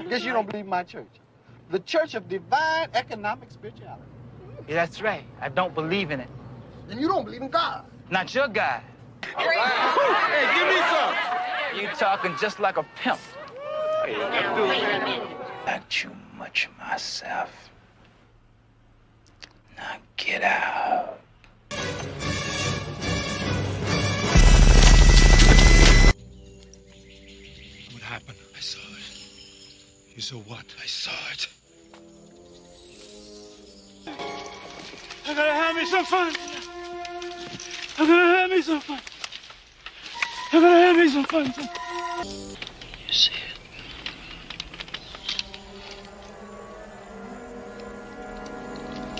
Guess you don't believe in my church. The Church of Divine Economic Spirituality. Yeah, that's right. I don't believe in it. Then you don't believe in God. Not your guy. Hey, give me some. You talking just like a pimp. Hey, let's do it. Not too much myself. Now get out. What happened? I saw it. You saw what? I saw it. I gotta have me some fun. I gotta have me some fun. I gotta have me some fun. You see it?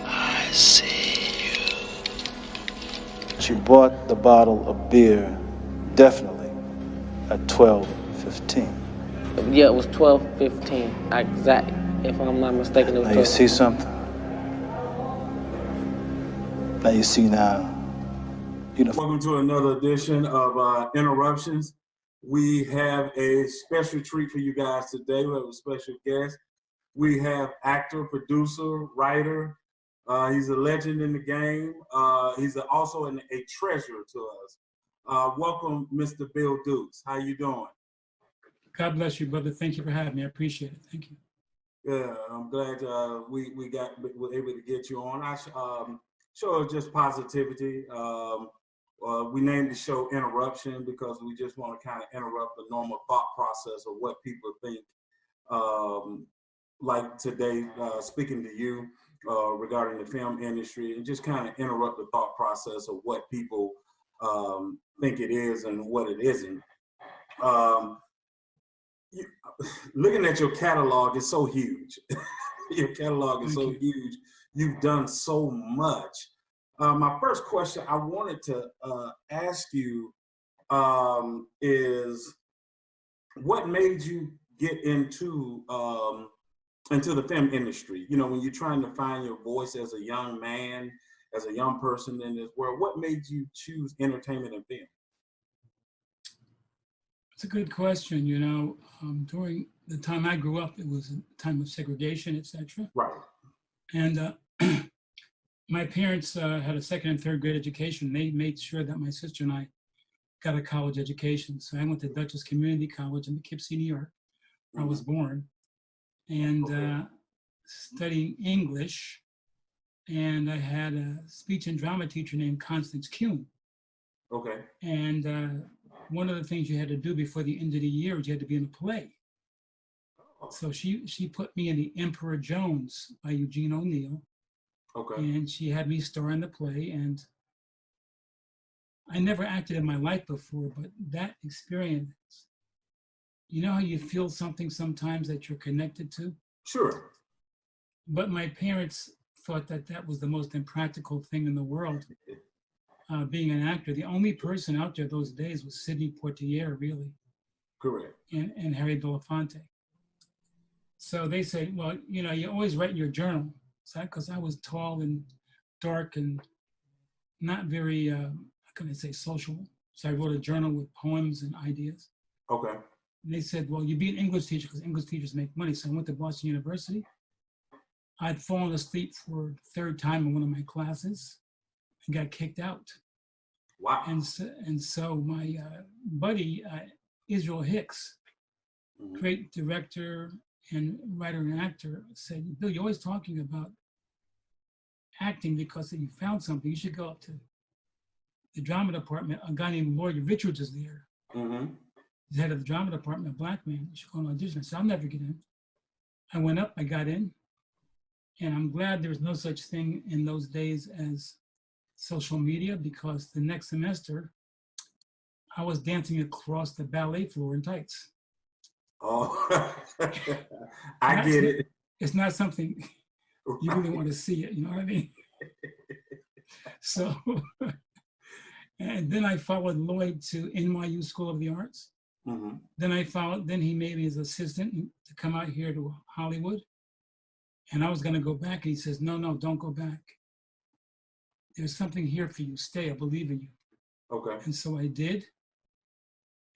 I see you. She bought the bottle of beer, definitely, at 12:15. Yeah, it was 12:15, exact. If I'm not mistaken, it was Now 12. you see something? Now you see now. Welcome to another edition of Interruptions. We have a special treat for you guys today. We have a special guest. We have actor, producer, writer. He's a legend in the game. He's also a treasure to us. Welcome, Mr. Bill Dukes. How you doing? God bless you, brother. Thank you for having me. I appreciate it. Thank you. Yeah, I'm glad we were able to get you on. Show just positivity. We named the show Interruption because we just want to kind of interrupt the normal thought process of what people think. Like today, speaking to you regarding the film industry, and just kind of interrupt the thought process of what people think it is and what it isn't. Looking at your catalog is so huge. Your catalog is so huge. You've done so much. My first question I wanted to ask you is, what made you get into the film industry? You know, when you're trying to find your voice as a young man, as a young person in this world, what made you choose entertainment and film? It's a good question. You know, during the time I grew up, it was a time of segregation, etc. Right. And my parents had a second and third grade education. They made sure that my sister and I got a college education. So I went to Dutchess Community College in Poughkeepsie, New York, where I was born, and studying English. And I had a speech and drama teacher named Constance Kuhn. Okay. And one of the things you had to do before the end of the year was you had to be in a play. So she put me in The Emperor Jones by Eugene O'Neill. Okay. And she had me star in the play. And I never acted in my life before, but that experience, you know how you feel something sometimes that you're connected to? Sure. But my parents thought that that was the most impractical thing in the world. Being an actor, the only person out there those days was Sidney Poitier, really. Correct. And Harry Belafonte. So they say, well, you know, you always write in your journal, because I was tall and dark and not very, how can I say, sociable. So I wrote a journal with poems and ideas. Okay. And they said, well, you be an English teacher because English teachers make money. So I went to Boston University. I'd fallen asleep for the third time in one of my classes and got kicked out. Wow. And so my buddy, Israel Hicks, great director and writer and actor, said, Bill, you're always talking about acting because if you found something, you should go up to the drama department. A guy named Lloyd Richards is there. He's head of the drama department, a black man. You should go on audition. I said, I'll never get in. I went up, I got in. And I'm glad there was no such thing in those days as social media, because the next semester, I was dancing across the ballet floor in tights. Oh, I get it. It's not something you really want to see it, you know what I mean? So, and then I followed Lloyd to NYU School of the Arts. Then he made me his assistant to come out here to Hollywood. And I was going to go back, and he says, no, don't go back. There's something here for you. Stay, I believe in you. Okay. And so I did.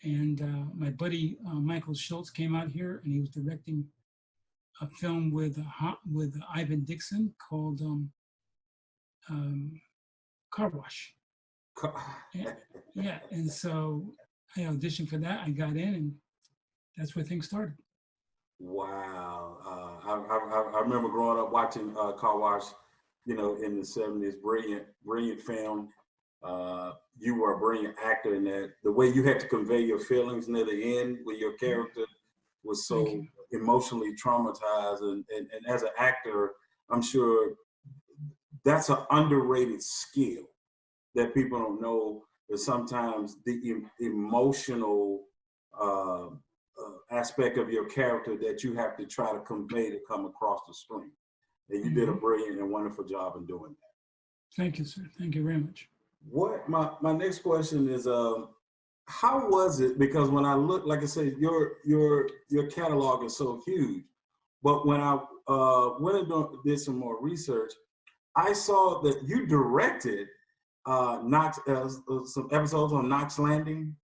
And my buddy, Michael Schultz, came out here, and he was directing a film with Ivan Dixon called Car Wash. Yeah, and so I auditioned for that. I got in, and that's where things started. Wow. I remember growing up watching Car Wash, in the 70s. Brilliant film. You were a brilliant actor in that. The way you had to convey your feelings near the end when your character was so emotionally traumatized. And as an actor, I'm sure that's an underrated skill that people don't know, that sometimes the emotional aspect of your character that you have to try to convey to come across the screen. And you did a brilliant and wonderful job in doing that. Thank you, sir. Thank you very much. What my next question is, how was it? Because when I look, like I said, your catalog is so huge. But when I went and did some more research, I saw that you directed some episodes on Knox Landing,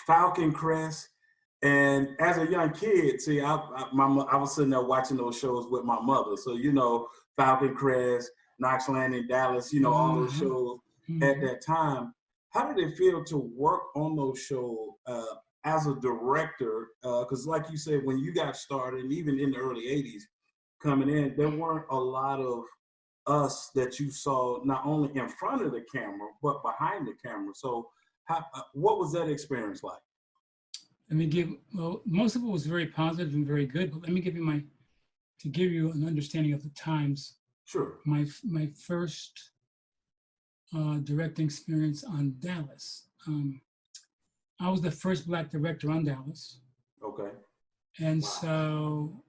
Falcon Crest, and as a young kid, see, I was sitting there watching those shows with my mother. So Falcon Crest, Knox Landing, Dallas, all those shows at that time. How did it feel to work on those shows as a director? Because like you said, when you got started, and even in the early 80s coming in, there weren't a lot of us that you saw not only in front of the camera, but behind the camera. So what was that experience like? Most of it was very positive and very good, but let me give you an understanding of the times. Sure. My first directing experience on Dallas. I was the first Black director on Dallas. Okay. And so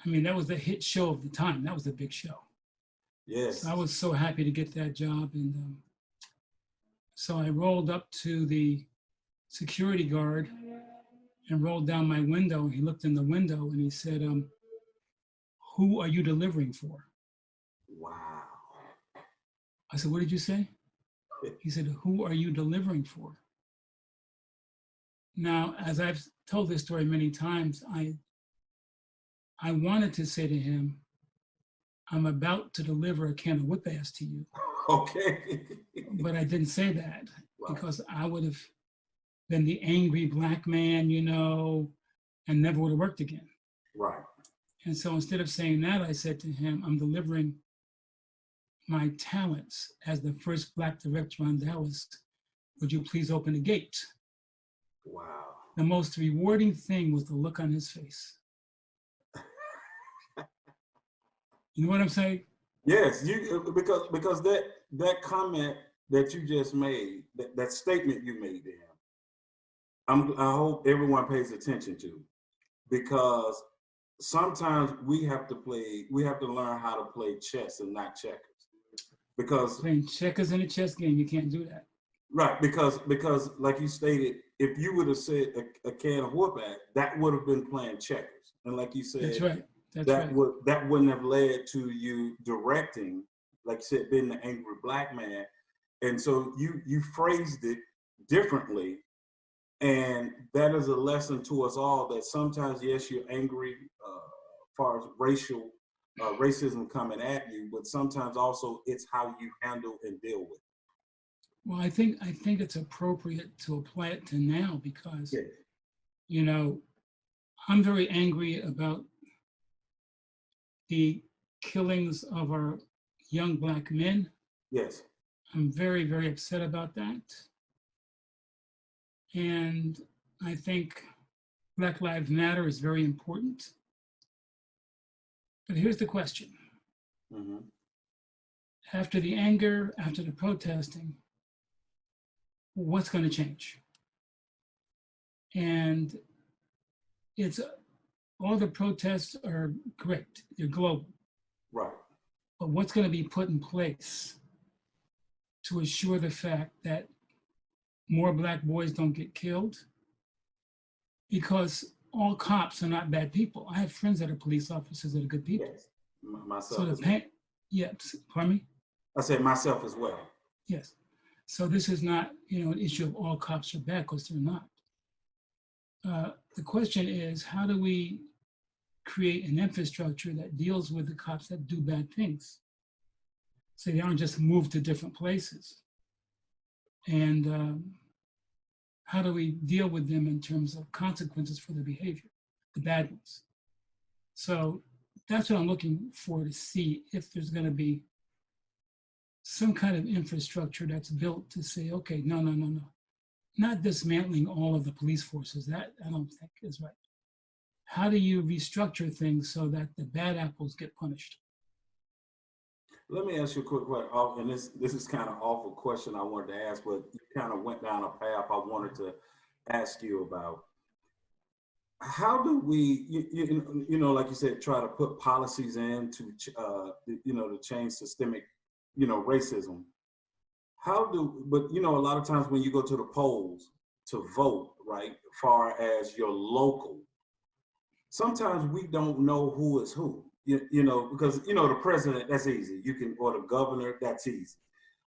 that was the hit show of the time. That was a big show. Yes. So I was so happy to get that job. And so I rolled up to the security guard and rolled down my window. He looked in the window and he said, "Who are you delivering for?" Wow. I said, "What did you say?" He said, "Who are you delivering for?" Now, as I've told this story many times, I wanted to say to him, "I'm about to deliver a can of whip ass to you." Okay. But I didn't say that because I would have been the angry Black man, and never would have worked again. Right. And so instead of saying that, I said to him, "I'm delivering my talents as the first Black director on Dallas. Would you please open the gate?" Wow. The most rewarding thing was the look on his face. You know what I'm saying? Yes, because that comment that you just made, that statement you made to him, I hope everyone pays attention to, because sometimes we have to learn how to play chess and not checkers. Because playing checkers in a chess game, you can't do that. Right, because like you stated, if you would have said a can of whoop ass, that would have been playing checkers. And like you said, that's right. That wouldn't have led to you directing, like you said, being the angry Black man. And so you phrased it differently. And that is a lesson to us all that sometimes, yes, you're angry as far as racism coming at you, but sometimes also it's how you handle and deal with it. Well, I think it's appropriate to apply it to now because, I'm very angry about the killings of our young Black men. Yes. I'm very, very upset about that. And I think Black Lives Matter is very important. But here's the question. Mm-hmm. After the anger, after the protesting, what's going to change? And all the protests are great, they're global. Right. But what's going to be put in place to assure the fact that more Black boys don't get killed? Because all cops are not bad people. I have friends that are police officers that are good people. Yes. Myself. Pardon me? I said myself as well. Yes. So this is not, an issue of all cops are bad, because they're not. the question is, how do we create an infrastructure that deals with the cops that do bad things, so they aren't just moved to different places? And how do we deal with them in terms of consequences for their behavior, the bad ones? So that's what I'm looking for, to see if there's going to be some kind of infrastructure that's built to say, okay, no, not dismantling all of the police forces. That I don't think is right. How do you restructure things so that the bad apples get punished? Let me ask you a quick question, and this is kind of awful question I wanted to ask, but you kind of went down a path I wanted to ask you about. How do we, like you said, try to put policies in to, to change systemic, racism? But a lot of times when you go to the polls to vote, right, far as your local, sometimes we don't know who is who, because, the president, that's easy. Or the governor, that's easy.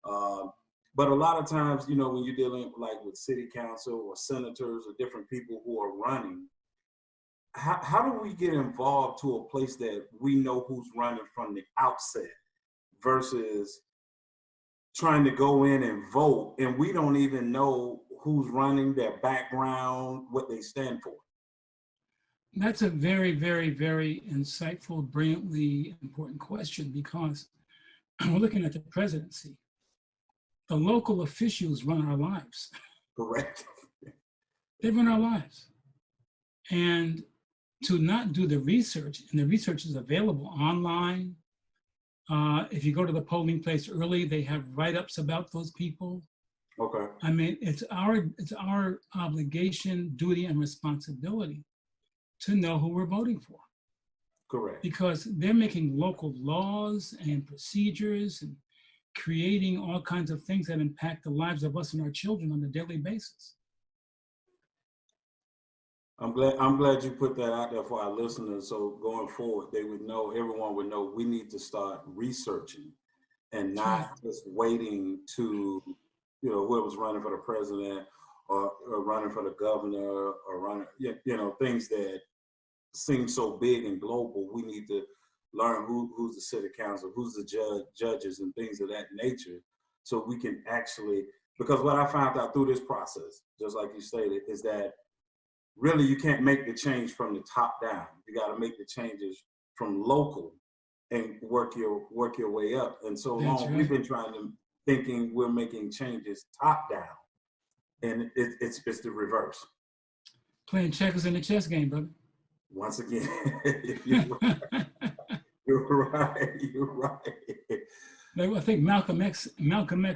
But a lot of times, when you're dealing like with city council or senators or different people who are running, how do we get involved to a place that we know who's running from the outset versus trying to go in and vote and we don't even know who's running, their background, what they stand for? That's a very, very, very insightful, brilliantly important question, because we're looking at the presidency. The local officials run our lives. Correct. They run our lives. And to not do the research, and the research is available online. If you go to the polling place early, they have write-ups about those people. Okay. I mean, it's our obligation, duty, and responsibility to know who we're voting for. Correct. Because they're making local laws and procedures and creating all kinds of things that impact the lives of us and our children on a daily basis. I'm glad you put that out there for our listeners. So going forward, everyone would know we need to start researching and not just waiting to, whoever's running for the president or running for the governor or running, things that seem so big and global. We need to learn who's the city council, who's the judges and things of that nature. So we can actually, because what I found out through this process, just like you stated, is that really, you can't make the change from the top down. You got to make the changes from local and work your way up. And so long, we've been thinking we're making changes top down, and it's the reverse. Playing checkers in the chess game, brother. Once again, you're right. You're right. I think Malcolm X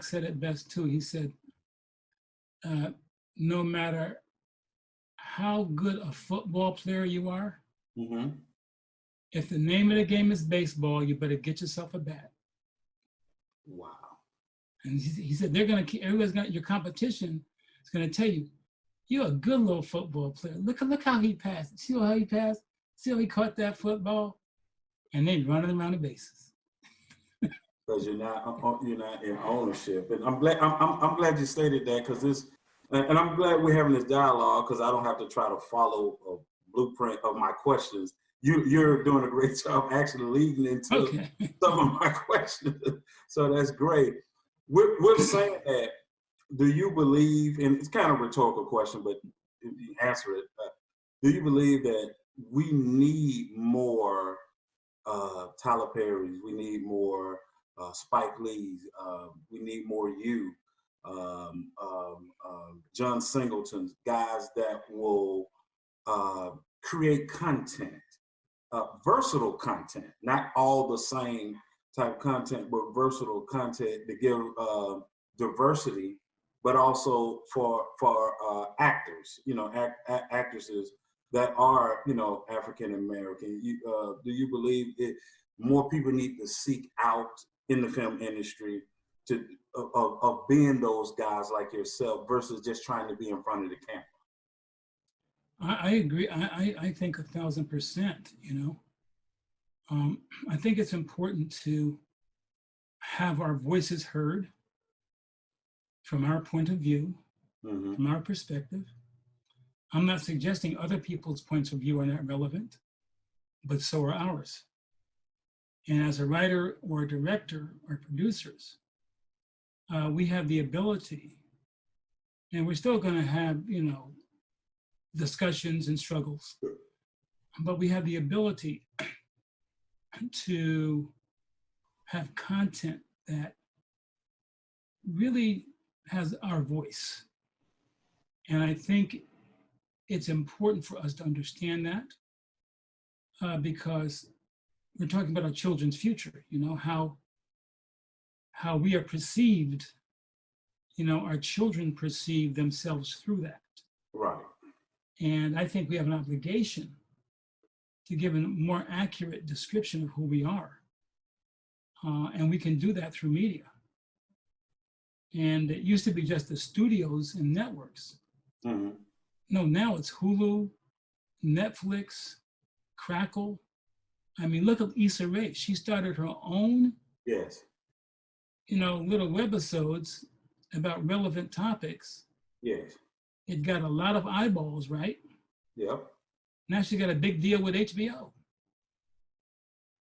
said it best too. He said, no matter how good a football player you are, mm-hmm. If the name of the game is baseball, you better get yourself a bat. Wow. And he said your competition is gonna tell you, you're a good little football player. Look how he passed. See how he passed? See how he caught that football? And then running around the bases. Because you're not in ownership. And I'm glad you stated that, because this. And I'm glad we're having this dialogue, because I don't have to try to follow a blueprint of my questions. You're doing a great job actually leading into some of my questions. So that's great. We're saying that, do you believe, and it's kind of a rhetorical question, but if you answer it, do you believe that we need more Tyler Perry's, we need more Spike Lee's, we need more you, John Singleton's, guys that will create content, versatile content, not all the same type content, but versatile content to give diversity, but also for actors, actresses that are, African American. Do you believe more people need to seek out in the film industry of being those guys like yourself versus just trying to be in front of the camera? I agree. I think 1,000%, I think it's important to have our voices heard from our point of view, mm-hmm. from our perspective. I'm not suggesting other people's points of view are not relevant, but so are ours. And as a writer or a director or producers, we have the ability, and we're still going to have, discussions and struggles, but we have the ability to have content that really has our voice. And I think it's important for us to understand that because we're talking about our children's future, how we are perceived, our children perceive themselves through that. Right. And I think we have an obligation to give a more accurate description of who we are. And we can do that through media. And it used to be just the studios and networks. Mm-hmm. No, now it's Hulu, Netflix, Crackle. I mean, look at Issa Rae. She started her own, yes, little webisodes about relevant topics. Yes. It got a lot of eyeballs, right? Yep. Now she got a big deal with HBO.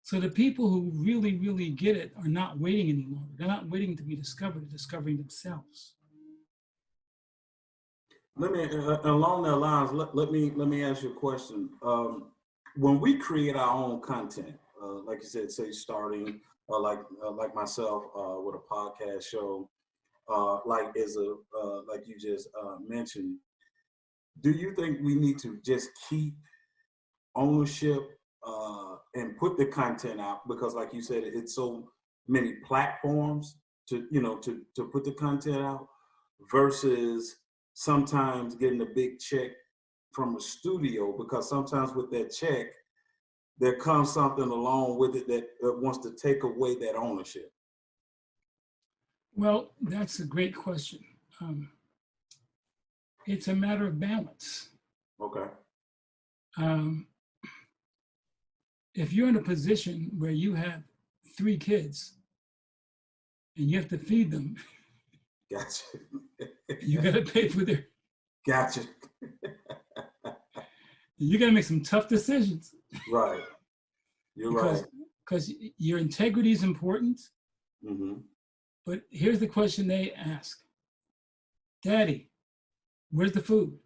So the people who really, really get it are not waiting any longer. They're not waiting to be discovered, they're discovering themselves. Let me, along that lines, let me ask you a question. When we create our own content, like you said, say starting, like myself with a podcast show, like you just mentioned, do you think we need to just keep ownership and put the content out? Because like you said, it's so many platforms to put the content out versus sometimes getting a big check from a studio, because sometimes with that check, there comes something along with it that wants to take away that ownership. Well, that's a great question. It's a matter of balance. Okay. If you're in a position where you have 3 kids and you have to feed them, Gotcha. you got to pay for their. Gotcha. You got to make some tough decisions. Right. You're right. Because your integrity is important. Mm-hmm. But here's the question they ask: Daddy, where's the food?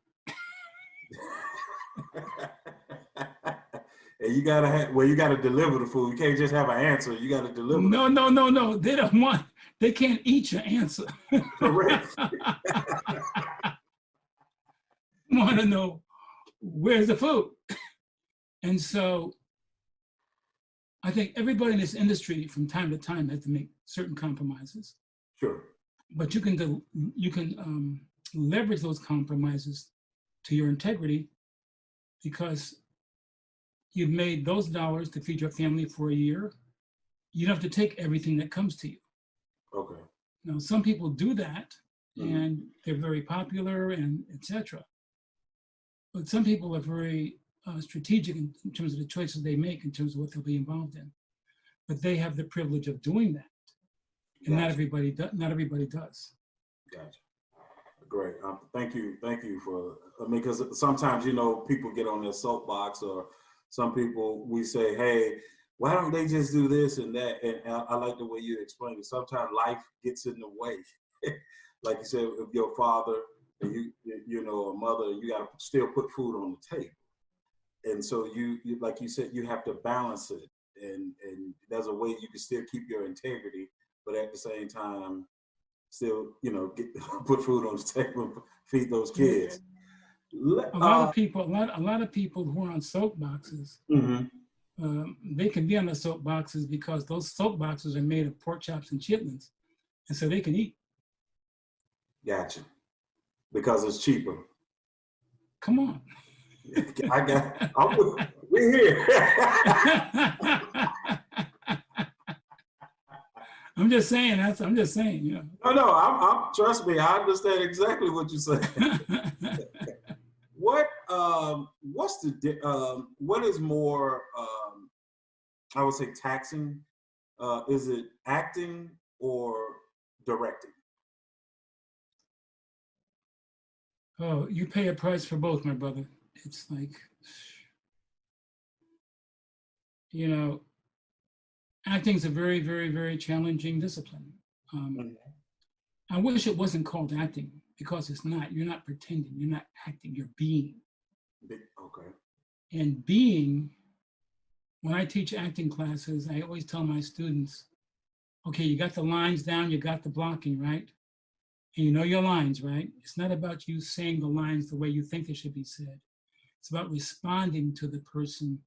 And you gotta deliver the food. You can't just have an answer. You gotta deliver. No. They don't want. They can't eat your answer. Correct. Want to know where's the food? And so, I think everybody in this industry, from time to time, has to make certain compromises. Sure. But you can leverage those compromises to your integrity, because you've made those dollars to feed your family for a year. You don't have to take everything that comes to you. Okay. Now, some people do that, and they're very popular and etc. But some people are very strategic in terms of the choices they make, in terms of what they'll be involved in. But they have the privilege of doing that, and not everybody does. Gotcha. Great. Thank you for. Because sometimes people get on their soapbox, or some people we say, hey, why don't they just do this and that? And I like the way you explain it. Sometimes life gets in the way. Like you said, if your father and a mother, you got to still put food on the table. And so you like you said, you have to balance it. And there's a way you can still keep your integrity, but at the same time, still, put food on the table, feed those kids. A lot of people who are on soapboxes, they can be on the soapboxes because those soapboxes are made of pork chops and chitlins, and so they can eat. Gotcha. Because it's cheaper. Come on. We're here. I'm just saying. No, I'm trust me, I understand exactly what you're saying. What is more, I would say, taxing? Is it acting or directing? Oh, you pay a price for both, my brother. It's like, you know, acting's a very, very, very challenging discipline. I wish it wasn't called acting because it's not. You're not pretending. You're not acting. You're being. Okay. And being, when I teach acting classes, I always tell my students, okay, you got the lines down, you got the blocking, right? And you know your lines, right? It's not about you saying the lines the way you think they should be said. It's about responding to the person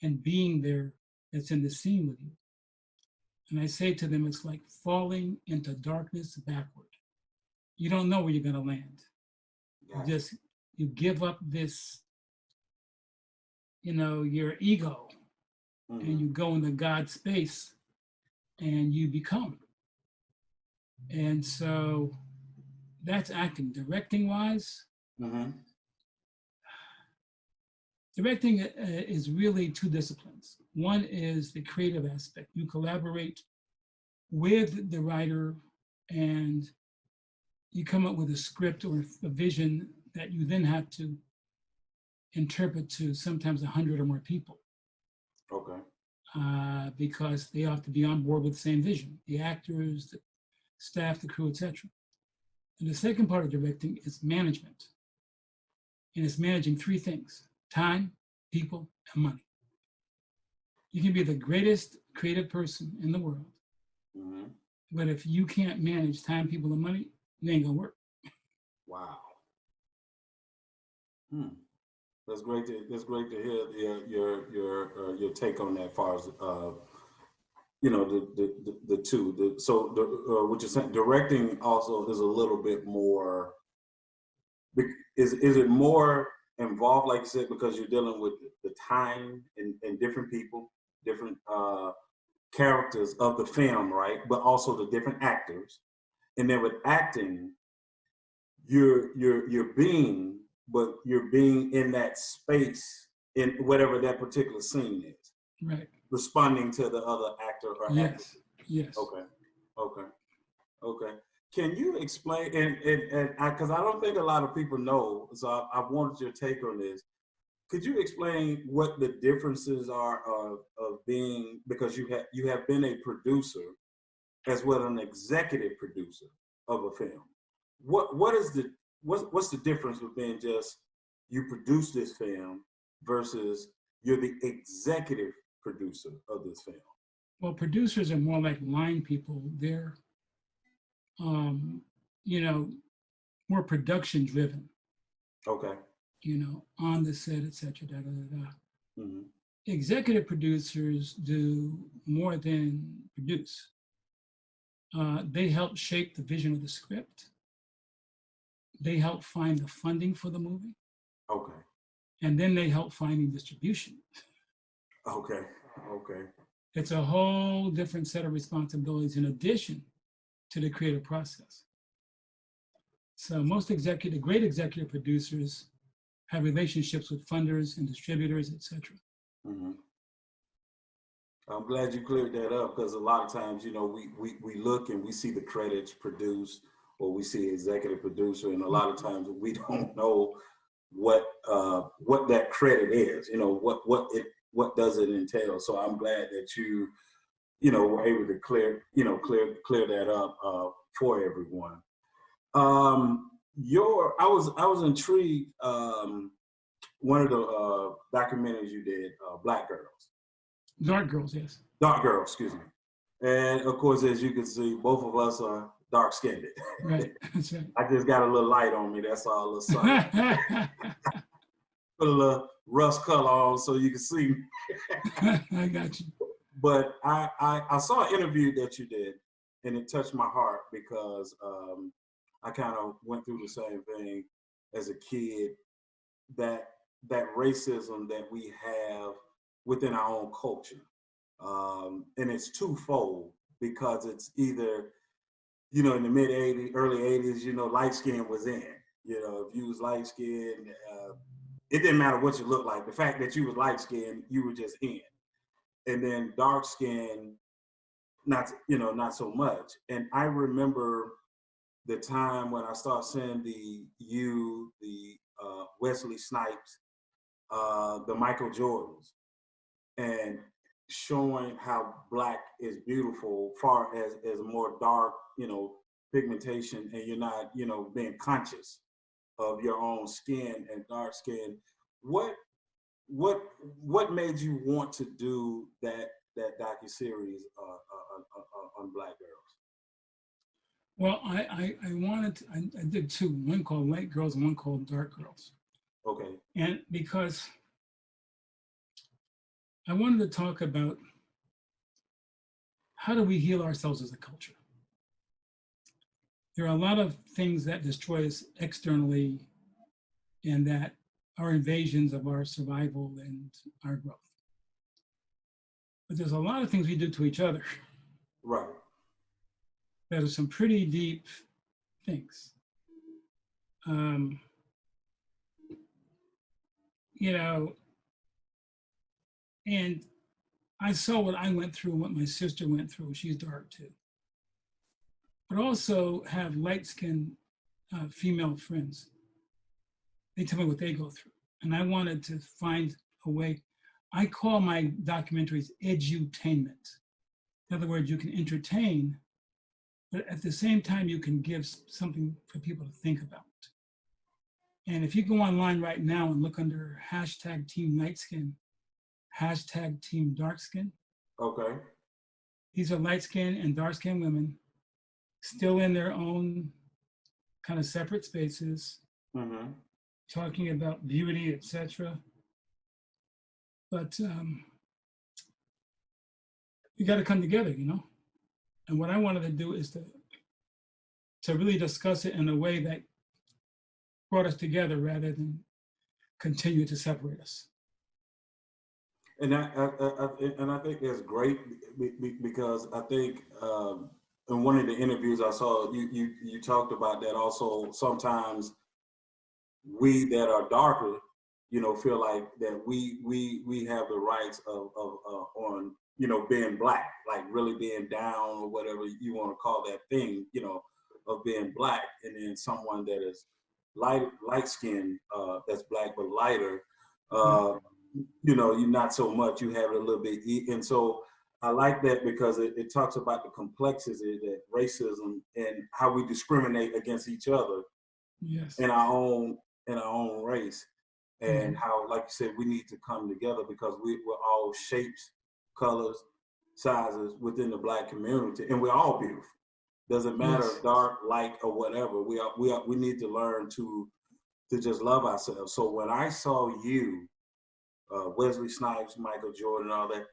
and being there that's in the scene with you. And I say to them, it's like falling into darkness backward. You don't know where you're gonna land. You give up this, your ego, and you go into God's space and you become. And so that's acting. Directing wise, directing is really two disciplines. One is the creative aspect. You collaborate with the writer and you come up with a script or a vision that you then have to interpret to sometimes 100 or more people. Okay. Because they have to be on board with the same vision, the actors, the staff, the crew, etc. And the second part of directing is management. And it's managing three things: time, people, and money. You can be the greatest creative person in the world, but if you can't manage time, people, and money, you ain't gonna work. Wow. That's great to hear your take on that, as far as the two. What you're saying, directing also is a little bit more. Is it more involved, like you said, because you're dealing with the time and different people, different characters of the film, right? But also the different actors, and then with acting, you're being, but you're being in that space in whatever that particular scene is. Right. Responding to the other actor or actress. Yes. Okay. Can you explain, and because I don't think a lot of people know, so I wanted your take on this. Could you explain what the differences are of being, because you have been a producer as well as an executive producer of a film. What's the difference with being just you produce this film versus you're the executive producer of this film? Well, producers are more like line people. They're more production driven. Okay. On the set, et cetera, Mm-hmm. Executive producers do more than produce. They help shape the vision of the script. They help find the funding for the movie. Okay. And then they help finding distribution. Okay. It's a whole different set of responsibilities in addition to the creative process. So most great executive producers have relationships with funders and distributors, et cetera. Mm-hmm. I'm glad you cleared that up, because a lot of times, we look and we see the credits produced, or we see executive producer, and a lot of times we don't know what that credit is. What does it entail? So I'm glad that you were able to clear that up for everyone. I was intrigued. One of the documentaries you did, Black Girls. Dark Girls, yes. Dark Girls, excuse me. And of course, as you can see, both of us are dark-skinned. Right, that's right. I just got a little light on me, that's all, a little sun. Put a little rust color on so you can see me. I got you. But I saw an interview that you did, and it touched my heart, because I kind of went through the same thing as a kid, that racism that we have within our own culture. And it's twofold, because it's either, in the mid 80s, early 80s, light skin was in. If you was light skinned, it didn't matter what you looked like. The fact that you was light skinned, you were just in. And then dark skin, not so much. And I remember the time when I start seeing the Wesley Snipes, the Michael Jordans, and showing how black is beautiful, far as a more dark, pigmentation, and you're not, being conscious of your own skin and dark skin. What made you want to do that docuseries on Black girls? Well, I did two, one called Light Girls and one called Dark Girls. Okay. And because I wanted to talk about how do we heal ourselves as a culture. There are a lot of things that destroy us externally and that are invasions of our survival and our growth. But there's a lot of things we do to each other. Right. That are some pretty deep things. And I saw what I went through, what my sister went through. She's dark too. But also have light-skinned female friends. They tell me what they go through. And I wanted to find a way. I call my documentaries edutainment. In other words, you can entertain, but at the same time, you can give something for people to think about. And if you go online right now and look under hashtag Team Lightskin, hashtag Team Darkskin. Okay. These are light skin and dark skin women, still in their own kind of separate spaces, talking about beauty, etc. But you got to come together, And what I wanted to do is to really discuss it in a way that brought us together rather than continue to separate us. And I think that's great because I think in one of the interviews I saw, you talked about that also. Sometimes we that are darker, feel like that we have the rights of on being black, like really being down or whatever you want to call that thing, of being black, and then someone that is light skinned, that's black but lighter. You're not so much, you have it a little bit. And so I like that because it talks about the complexity that racism and how we discriminate against each other in our own race. And how, like you said, we need to come together because we're all shapes, colors, sizes within the black community, and we're all beautiful. Doesn't matter dark, light, or whatever. We need to learn to just love ourselves. So when I saw you, Wesley Snipes, Michael Jordan, all that,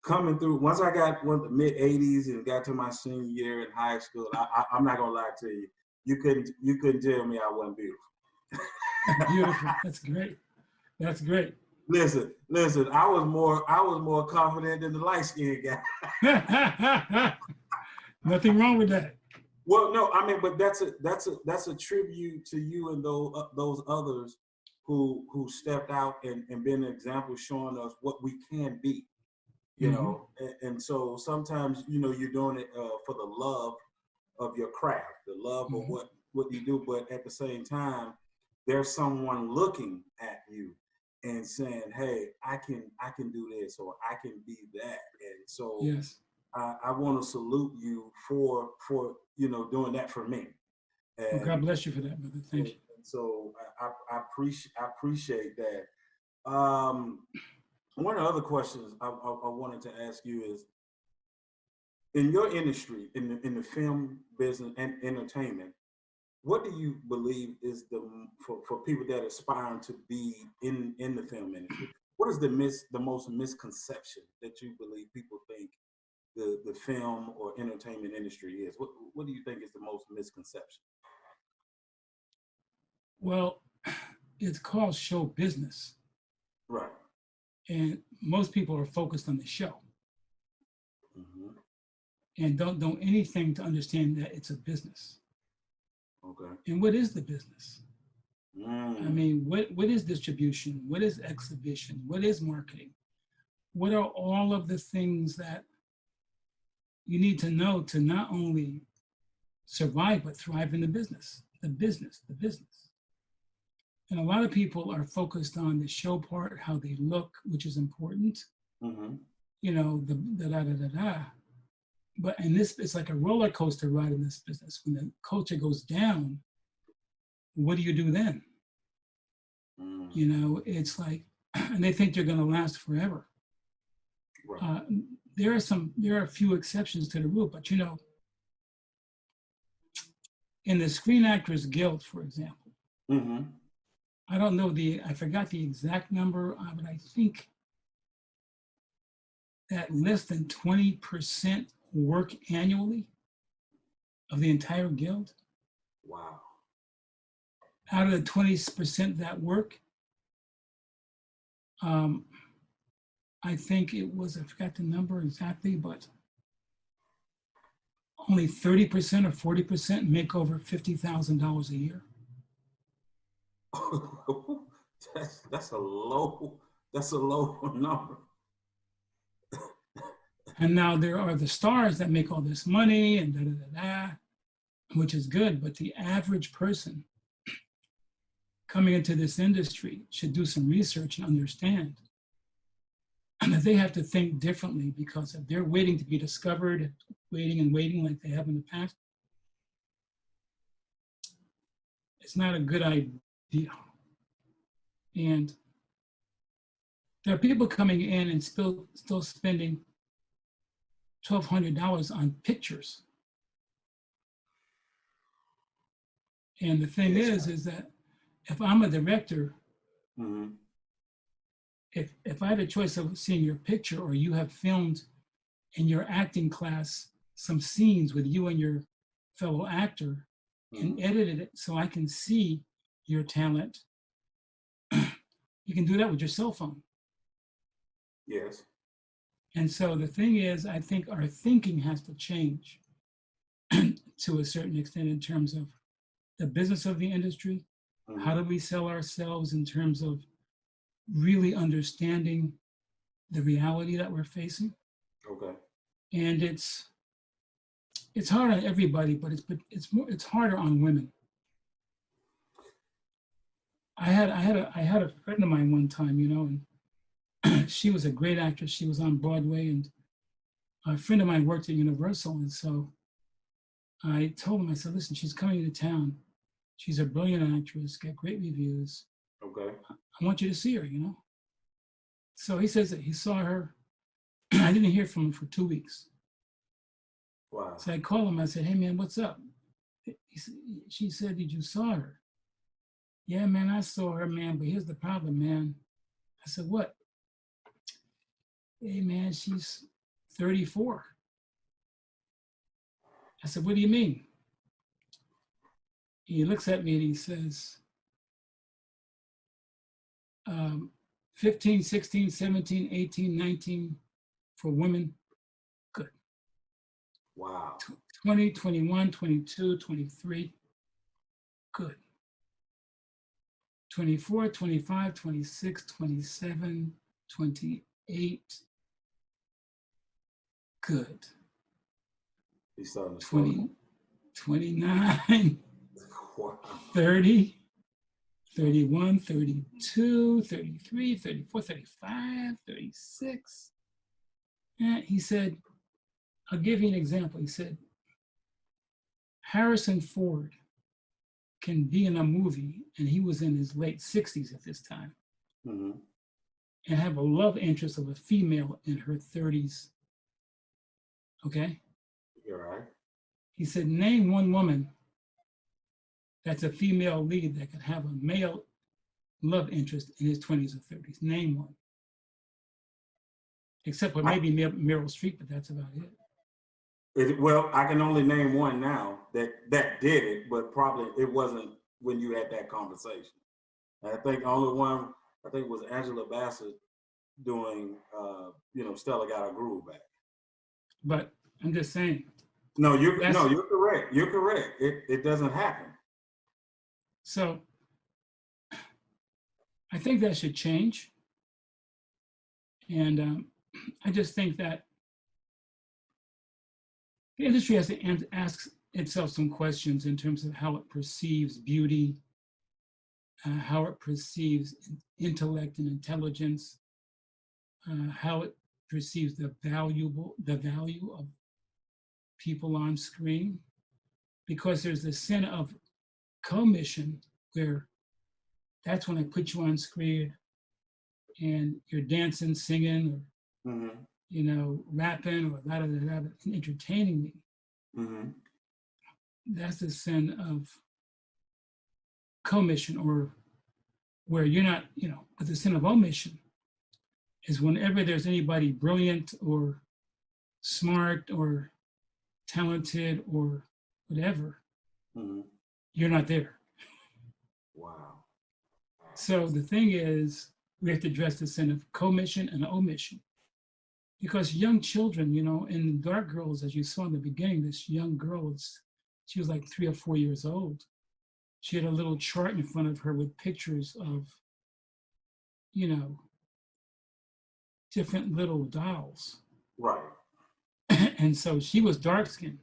coming through, once I got the mid 80s and got to my senior year in high school, I'm not gonna lie to you, you couldn't tell me I wasn't beautiful. Beautiful. That's great. That's great. Listen, I was more confident than the light-skinned guy. Nothing wrong with that. Well, no, I mean, but that's a tribute to you and those others who stepped out and been an example, showing us what we can be, and so sometimes, you're doing it for the love of your craft, the love of what you do, but at the same time, there's someone looking at you and saying, hey, I can do this, or I can be that. And so I want to salute you for doing that for me. And well, God bless you for that, brother. Thank you. So I appreciate that. One of the other questions I wanted to ask you is, in your industry, in the film business and entertainment, what do you believe is for people that are aspiring to be in the film industry? What is the most misconception that you believe people think the film or entertainment industry is? What do you think is the most misconception? Well, it's called show business. Right. And most people are focused on the show. And don't do anything to understand that it's a business. Okay. And what is the business? I mean, what is distribution? What is exhibition? What is marketing? What are all of the things that you need to know to not only survive but thrive in the business. And a lot of people are focused on the show part, how they look, which is important. Mm-hmm. You know, the da. But in this, it's like a roller coaster ride in this business. When the culture goes down, what do you do then? You know, it's like, and they think they're going to last forever. Right. There are a few exceptions to the rule, but you know, in the Screen Actors Guild, for example, Mm-hmm. I don't know I forgot the exact number, but I think that less than 20% work annually of the entire guild. Wow. Out of the 20% that work, I think it was, I forgot the number exactly, but only 30% or 40% make over $50,000 a year. that's a low number. And now there are the stars that make all this money and which is good, but the average person coming into this industry should do some research and understand that they have to think differently, because if they're waiting to be discovered, waiting like they have in the past, it's not a good idea. And there are people coming in and still spending $1,200 on pictures. And the thing is that if I'm a director, mm-hmm. if I had a choice of seeing your picture, or you have filmed in your acting class some scenes with you and your fellow actor, mm-hmm. and edited it so I can see your talent, you can do that with your cell phone. Yes. And so the thing is, I think our thinking has to change to a certain extent in terms of the business of the industry. Mm-hmm. How do we sell ourselves in terms of really understanding the reality that we're facing? Okay. And it's hard on everybody, but it's harder on women. I had a friend of mine one time, you know, and she was a great actress. She was on Broadway, and a friend of mine worked at Universal, and so I told him, I said, listen, she's coming to town. She's a brilliant actress, got great reviews. Okay. I want you to see her, you know? So he says that he saw her. I didn't hear from him for 2 weeks. Wow. So I called him, I said, hey man, what's up? She said, did you saw her? Yeah, man, I saw her, man, but here's the problem, man. I said, what? Hey man, she's 34. I said, what do you mean? He looks at me and he says, 15, 16, 17, 18, 19 for women, good. Wow. 20, 21, 22, 23, good. 24, 25, 26, 27, 28, good. He's starting to 20, 29, wow. 30, 31, 32, 33, 34, 35, 36. And he said, I'll give you an example. He said, Harrison Ford can be in a movie, and he was in his late 60s at this time, mm-hmm. and have a love interest of a female in her 30s. Okay? You're right. He said, name one woman that's a female lead that could have a male love interest in his 20s or 30s. Name one. Except for maybe Meryl Streep, but that's about it. Well, I can only name one now that did it, but probably it wasn't when you had that conversation. I think the only one, I think, was Angela Bassett doing, Stella Got Her Groove Back. But I'm just saying. No, you're correct. You're correct. It doesn't happen. So I think that should change. And I just think that the industry has to ask itself some questions in terms of how it perceives beauty, how it perceives intellect and intelligence, how it perceives the value of people on screen, because there's the sin of commission where that's when I put you on screen and you're dancing, singing, or rapping, or entertaining me. That's the sin of commission, or where you're not, but the sin of omission is whenever there's anybody brilliant or smart or talented or whatever, you're not there. Wow. So the thing is, we have to address the sin of commission and omission. Because young children, in Dark Girls, as you saw in the beginning, this young girl, she was like 3 or 4 years old. She had a little chart in front of her with pictures of, different little dolls. Right. And so she was dark skinned.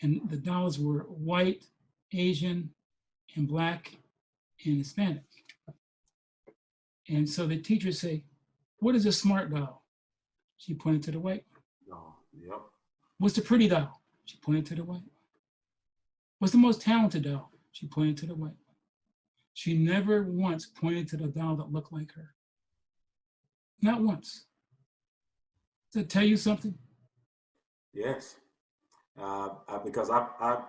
And the dolls were white, Asian, and Black, and Hispanic. And so the teachers say, "What is a smart doll?" She pointed to the white one. Oh, yep. "What's the pretty doll?" She pointed to the white one. "What's the most talented doll?" She pointed to the white one. She never once pointed to the doll that looked like her. Not once. Does that tell you something? Yes. Because as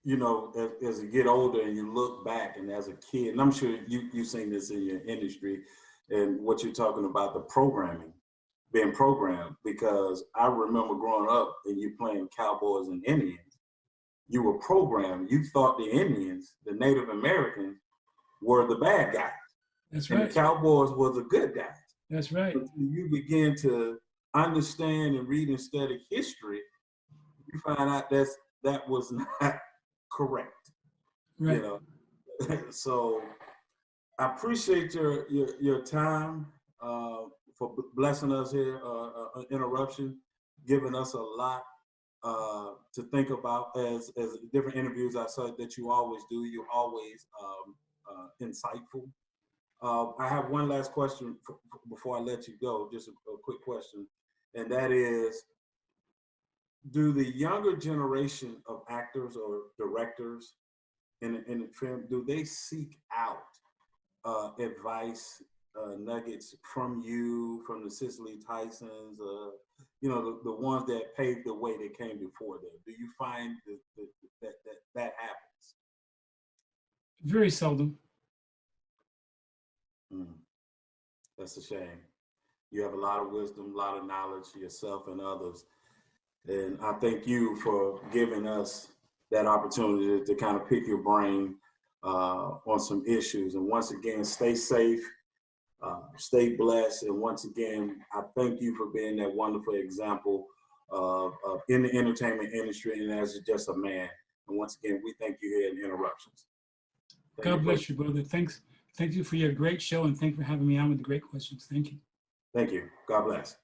you get older and you look back, and as a kid, and I'm sure you've seen this in your industry, and what you're talking about, the programming, being programmed, because I remember growing up and you playing cowboys and Indians, you were programmed. You thought the Indians, the Native Americans, were the bad guys. That's and right. The cowboys were the good guys. That's right. But you begin to understand and read and study history, you find out that was not correct. Right. So I appreciate your time for blessing us here, Interruption, giving us a lot to think about as different interviews I saw that you always do. You're always insightful. I have one last question before I let you go, just a quick question, and that is, do the younger generation of actors or directors in film, do they seek out advice, nuggets from you, from the Cicely Tysons, the ones that paved the way that came before them? Do you find that happens? Very seldom. That's a shame. You have a lot of wisdom, a lot of knowledge, yourself and others. And I thank you for giving us that opportunity to kind of pick your brain on some issues. And once again, stay safe, stay blessed. And once again, I thank you for being that wonderful example of in the entertainment industry and as just a man. And once again, we thank you here in Interruptions. God bless you, brother. Thanks. Thank you for your great show, and thank you for having me on with the great questions. Thank you. Thank you. God bless.